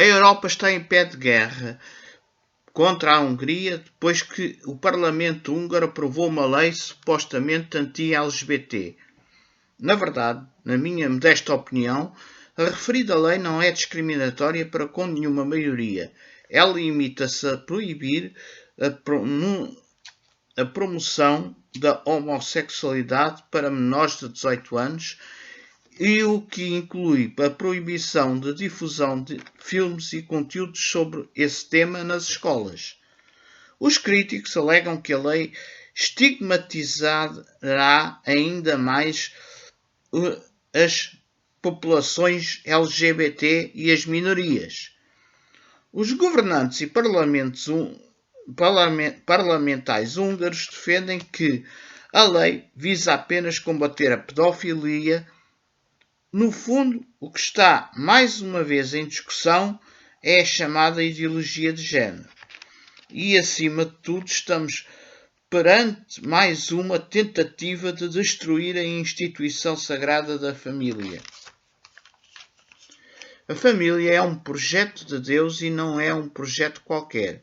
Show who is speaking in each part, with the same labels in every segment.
Speaker 1: Europa está em pé de guerra contra a Hungria depois que o Parlamento húngaro aprovou uma lei supostamente anti-LGBT. Na verdade, na minha modesta opinião, a referida lei não é discriminatória para com nenhuma maioria. Ela limita-se a proibir a promoção da homossexualidade para menores de 18 anos e o que inclui a proibição de difusão de filmes e conteúdos sobre esse tema nas escolas. Os críticos alegam que a lei estigmatizará ainda mais as populações LGBT e as minorias. Os governantes e parlamentares húngaros defendem que a lei visa apenas combater a pedofilia. No fundo, o que está mais uma vez em discussão é a chamada ideologia de género. E, acima de tudo, estamos perante mais uma tentativa de destruir a instituição sagrada da família. A família é um projeto de Deus e não é um projeto qualquer.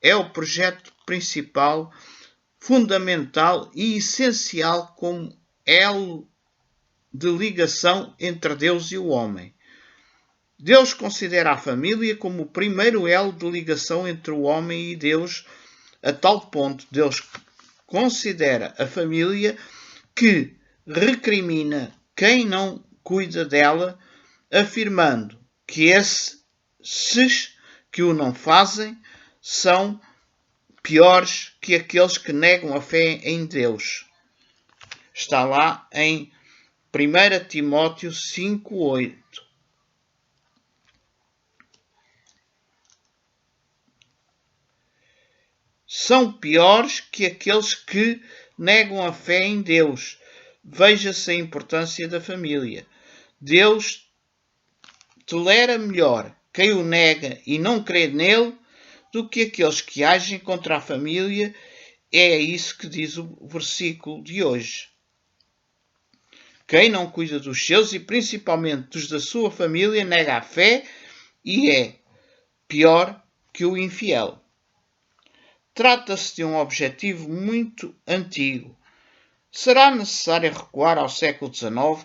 Speaker 1: É o projeto principal, fundamental e essencial como elo de ligação entre Deus e o homem. Deus considera a família como o primeiro elo de ligação entre o homem e Deus, a tal ponto Deus considera a família que recrimina quem não cuida dela, afirmando que esses que o não fazem são piores que aqueles que negam a fé em Deus. Está lá em 1 Timóteo 5:8. São piores que aqueles que negam a fé em Deus. Veja-se a importância da família. Deus tolera melhor quem o nega e não crê nele do que aqueles que agem contra a família. É isso que diz o versículo de hoje. Quem não cuida dos seus e principalmente dos da sua família nega a fé e é pior que o infiel. Trata-se de um objetivo muito antigo. Será necessário recuar ao século XIX,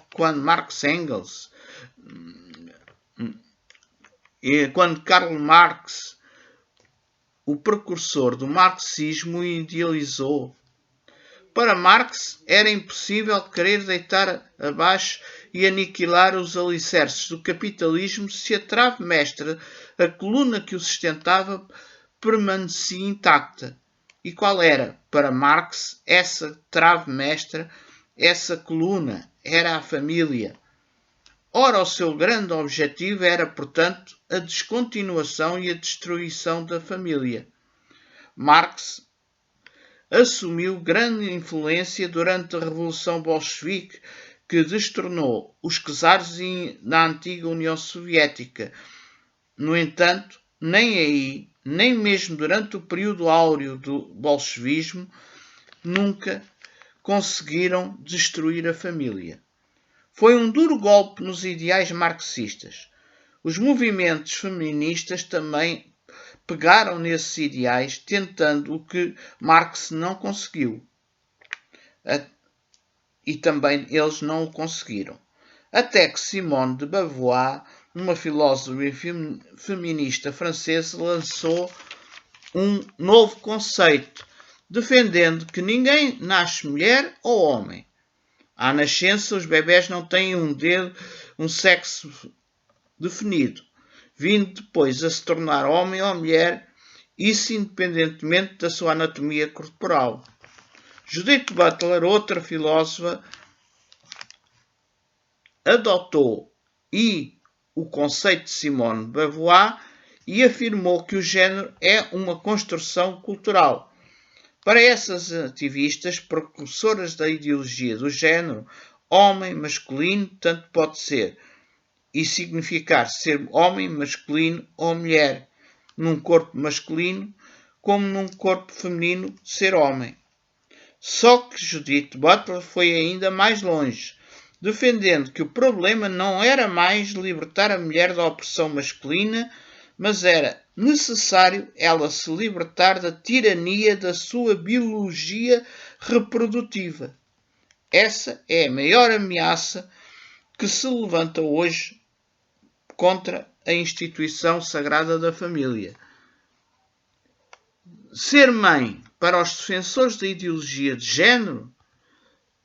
Speaker 1: quando Karl Marx, o precursor do marxismo, o idealizou. Para Marx era impossível querer deitar abaixo e aniquilar os alicerces do capitalismo se a trave mestra, a coluna que o sustentava, permanecia intacta. E qual era, para Marx, essa trave mestra, essa coluna? Era a família. Ora, o seu grande objetivo era, portanto, a descontinuação e a destruição da família. Marx assumiu grande influência durante a Revolução Bolchevique, que destronou os czares na antiga União Soviética. No entanto, nem aí, nem mesmo durante o período áureo do bolchevismo, nunca conseguiram destruir a família. Foi um duro golpe nos ideais marxistas. Os movimentos feministas também pegaram nesses ideais, tentando o que Marx não conseguiu. E também eles não o conseguiram. Até que Simone de Beauvoir, uma filósofa feminista francesa, lançou um novo conceito, defendendo que ninguém nasce mulher ou homem. À nascença, os bebés não têm um sexo definido, vindo depois a se tornar homem ou mulher, isso independentemente da sua anatomia corporal. Judith Butler, outra filósofa, adotou o conceito de Simone de Beauvoir e afirmou que o género é uma construção cultural. Para essas ativistas, precursoras da ideologia do género, homem, masculino, tanto pode ser, e significar ser homem, masculino ou mulher, num corpo masculino, como num corpo feminino, ser homem. Só que Judith Butler foi ainda mais longe, defendendo que o problema não era mais libertar a mulher da opressão masculina, mas era necessário ela se libertar da tirania da sua biologia reprodutiva. Essa é a maior ameaça que se levanta hoje contra a instituição sagrada da família. Ser mãe, para os defensores da ideologia de género,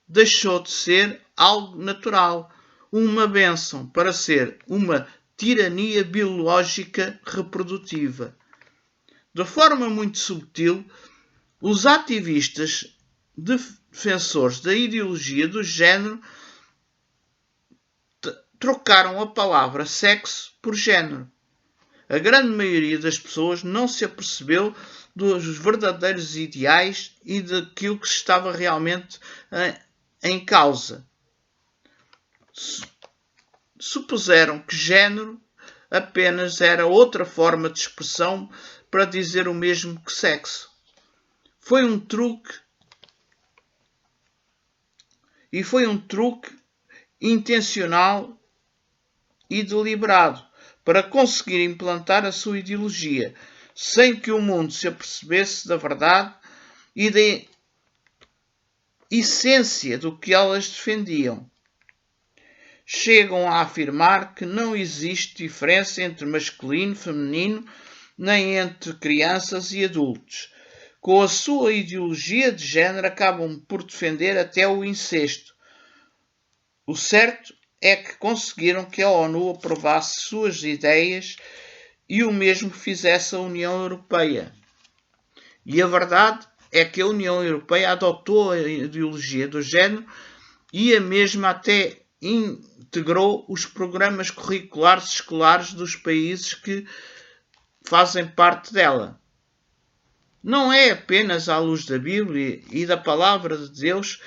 Speaker 1: deixou de ser algo natural, uma bênção, para ser uma tirania biológica reprodutiva. De forma muito subtil, os ativistas defensores da ideologia do género trocaram a palavra sexo por género. A grande maioria das pessoas não se apercebeu dos verdadeiros ideais e daquilo que estava realmente em causa. Supuseram que género apenas era outra forma de expressão para dizer o mesmo que sexo. Foi um truque intencional e deliberado para conseguir implantar a sua ideologia, sem que o mundo se apercebesse da verdade e da essência do que elas defendiam. Chegam a afirmar que não existe diferença entre masculino e feminino, nem entre crianças e adultos. Com a sua ideologia de género acabam por defender até o incesto. O certo é que conseguiram que a ONU aprovasse suas ideias e o mesmo fizesse a União Europeia. E a verdade é que a União Europeia adotou a ideologia do género e a mesma até integrou os programas curriculares escolares dos países que fazem parte dela. Não é apenas à luz da Bíblia e da Palavra de Deus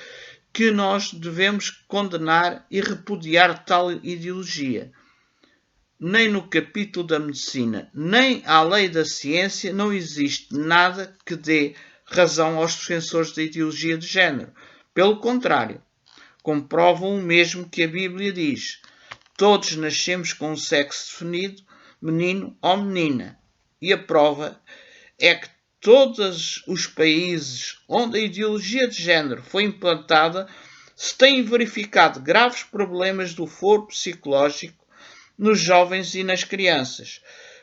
Speaker 1: que nós devemos condenar e repudiar tal ideologia. Nem no capítulo da medicina, nem à lei da ciência não existe nada que dê razão aos defensores da ideologia de género. Pelo contrário, comprovam o mesmo que a Bíblia diz. Todos nascemos com um sexo definido, menino ou menina. E a prova é que todos os países onde a ideologia de género foi implantada se têm verificado graves problemas do foro psicológico nos jovens e nas crianças,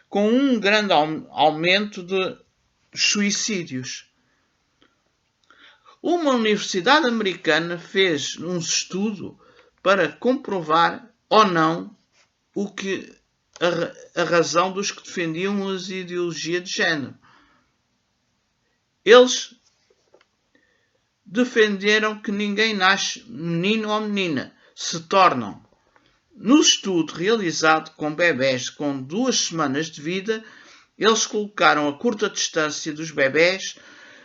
Speaker 1: com um grande aumento de suicídios. Uma universidade americana fez um estudo para comprovar ou não a razão dos que defendiam a ideologia de género. Eles defenderam que ninguém nasce menino ou menina, se tornam. No estudo realizado com bebés com 2 semanas de vida, eles colocaram a curta distância dos bebés,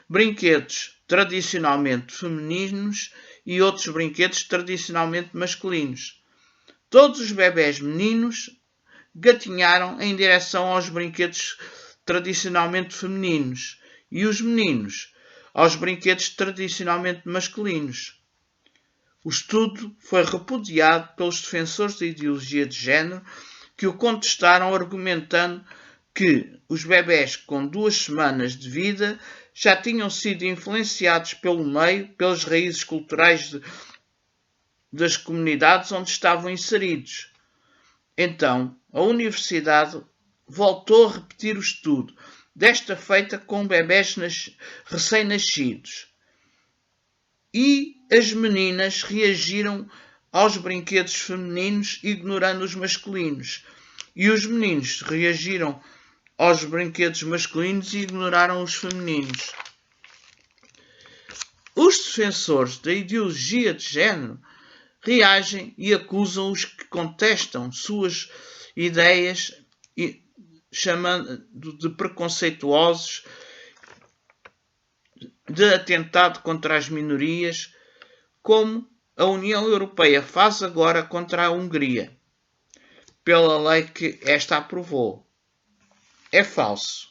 Speaker 1: brinquedos tradicionalmente femininos e outros brinquedos tradicionalmente masculinos. Todos os bebés meninos gatinharam em direção aos brinquedos tradicionalmente femininos e os meninos aos brinquedos tradicionalmente masculinos. O estudo foi repudiado pelos defensores da ideologia de género, que o contestaram argumentando que os bebés com 2 semanas de vida já tinham sido influenciados pelo meio, pelas raízes culturais das comunidades onde estavam inseridos. Então, a universidade voltou a repetir o estudo, desta feita com bebés recém-nascidos. E as meninas reagiram aos brinquedos femininos ignorando os masculinos. E os meninos reagiram aos brinquedos masculinos e ignoraram os femininos. Os defensores da ideologia de género reagem e acusam os que contestam suas ideias chamando de preconceituosos, de atentado contra as minorias, como a União Europeia faz agora contra a Hungria, pela lei que esta aprovou. É falso.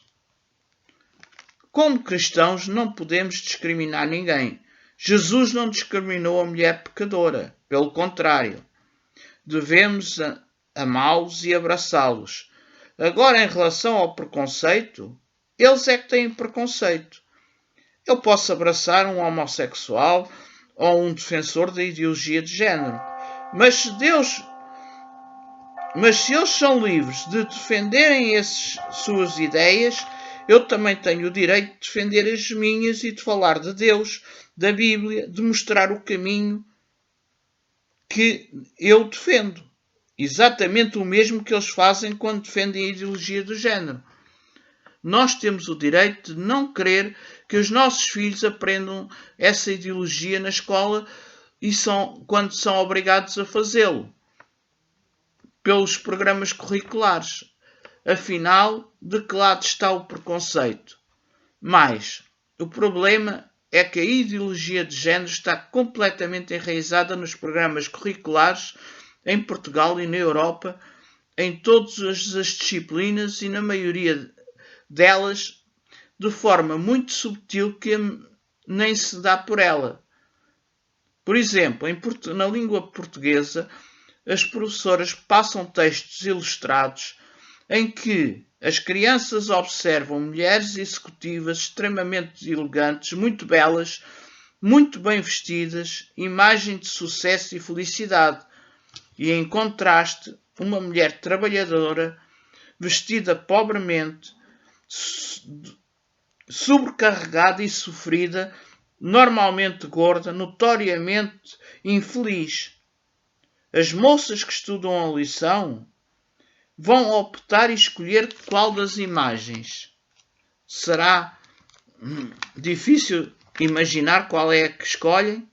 Speaker 1: Como cristãos não podemos discriminar ninguém. Jesus não discriminou a mulher pecadora. Pelo contrário, devemos amá-los e abraçá-los. Agora, em relação ao preconceito, eles é que têm preconceito. Eu posso abraçar um homossexual ou um defensor da ideologia de género, mas se eles são livres de defenderem suas ideias, eu também tenho o direito de defender as minhas e de falar de Deus, da Bíblia, de mostrar o caminho que eu defendo. Exatamente o mesmo que eles fazem quando defendem a ideologia do género. Nós temos o direito de não querer que os nossos filhos aprendam essa ideologia na escola quando são obrigados a fazê-lo pelos programas curriculares. Afinal, de que lado está o preconceito? Mas o problema é que a ideologia de género está completamente enraizada nos programas curriculares em Portugal e na Europa, em todas as disciplinas e na maioria delas de forma muito subtil que nem se dá por ela. Por exemplo, na língua portuguesa, as professoras passam textos ilustrados em que as crianças observam mulheres executivas extremamente elegantes, muito belas, muito bem vestidas, imagem de sucesso e felicidade. E em contraste, uma mulher trabalhadora, vestida pobremente, sobrecarregada e sofrida, normalmente gorda, notoriamente infeliz. As moças que estudam a lição vão optar e escolher qual das imagens. Será difícil imaginar qual é a que escolhem?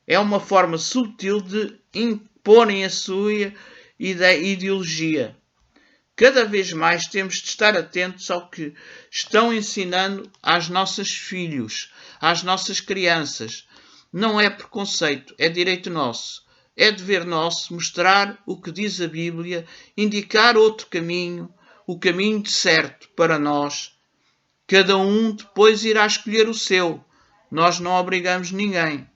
Speaker 1: É uma forma subtil de imporem a sua ideologia. Cada vez mais temos de estar atentos ao que estão ensinando aos nossos filhos, às nossas crianças. Não é preconceito, é direito nosso. É dever nosso mostrar o que diz a Bíblia, indicar outro caminho, o caminho certo para nós. Cada um depois irá escolher o seu. Nós não obrigamos ninguém.